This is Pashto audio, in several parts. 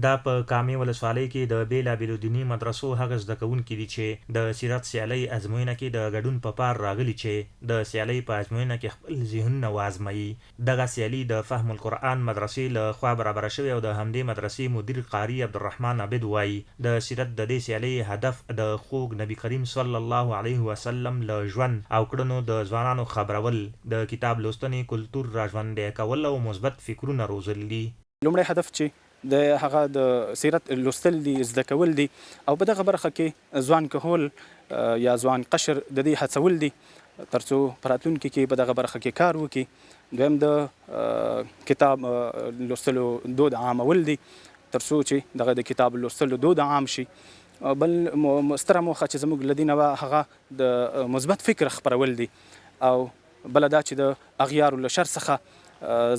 دا په کامې ولسوالۍ کې د بېلابېلو دیني مدرسو هغه زده کوونکي دي چې د سیرت سیالۍ ازموینه کې د ګډون په پار راغلي چې د سیالۍ په ازموینه کې خپل ذهنونه وازموي. دغه سیالي د فهم القرآن مدرسې له خوا برابره شوې او د همدې مدرسې مدیر قاري عبدالرحمن عابد وایي د سیرت د دې سیالۍ هدف د خوږ نبی کریم صلی الله علیه وسلم له ژوند او کړنو د ځوانانو خبرول، د کتاب لوستنې کلتور راژوندی کول او مثبت فکرونه روزل دي. لومړی هدف چې د هغه د سیرت لوستل دي، زده کول دي، او په دغه برخه کې ځوان کهول یا ځوان قشر د دې هڅول دي ترڅو په راتلونکي کې په دغه برخه کې کار وکړي. دویم د کتاب لوستلو دود عامول دي ترڅو چې دغه د کتاب لوستلو دود عام شي. بل ستره موخه چې زموږ له دې نه وه هغه د مثبت فکر خپرول دي او بله دا چې د اغیارو له شر څخه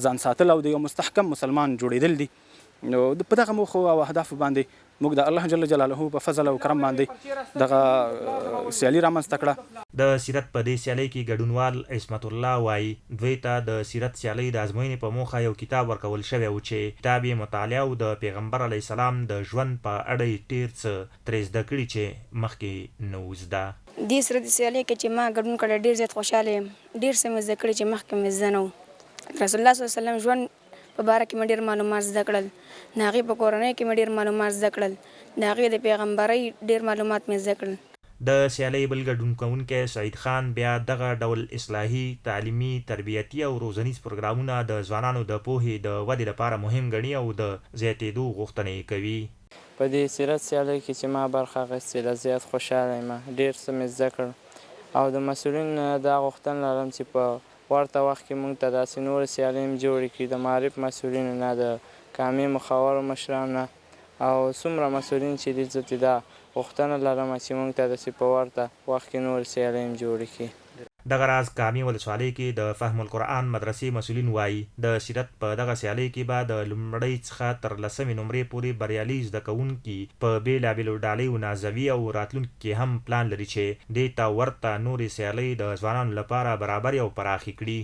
ځان ساتل او د یو مستحکم مسلمان جوړېدل دي. نو په دغه موخو او اهدافو باندې موږ د الله جل جلاله په فضل او کرم باندې دغه سیالي رامنځته کړه. د سیرت په دې سیالۍ کې ګډونوال عصمت الله وایي دوی ته د سیرت سیالۍ د ازموینې په موخه یو کتاب ورکول شوی و چې کتاب یې مطالعه او د پیغمبر علیه السلام د ژوند په اړه یې ډېر څه ترې زده کړي چې مخکې نه و زده. دې سره د سیالۍ کې چې ما ګډون کړی ډېر زیات خوشحاله یم. ډېر څه مې زده کړي چې مخکې مې زده نه و. رسول الله صلی الله علیه وسلم ژوند په باره کې مې ډېر معلومات زده کړل، د هغې په کورنۍ کې مې ډېر معلومات زده کړل، د هغې د پیغمبرۍ ډېر معلومات مې زده کړل. د سیالۍ بل ګډون کوونکی سعید خان بیا دغه ډول اصلاحي، تعلیمي، تربیتي او روزنیز پروګرامونه د ځوانانو د پوهې د ودې لپاره مهم ګڼي او د زیاتېدو غوښتنه کوي. په دې سیرت سیالۍ کې چې ما برخه اخیستې زیات خوشحاله یم. ډېر څه مې زده کړل او د مسؤلین دا غوښتنه لرم چې په ورته وخت کې موږ ته داسې نورې سیالۍ هم جوړې کړي، د معارف مسؤلینو نه، د کامې مخورو مشرانو نه او څومره مسؤلین چې دي، زه دا غوښتنه لرم چې موږ ته داسې په ورته وخت کې نورې سیالۍ هم جوړې کړي. دغه راز کامې ولسوالۍ کې د فهم القرآن مدرسې مسؤلین وایي د سیرت په دغه سیالۍ کې به د لومړۍ څخه تر 10مې نمرې پورې بریالي زده کوونکي په بېلابېلو ډالۍ ونازوي او راتلونکي کې هم پلان لري چې دې ته ورته نورې سیالۍ د ځوانانو لپاره برابرې او پراخې کړي.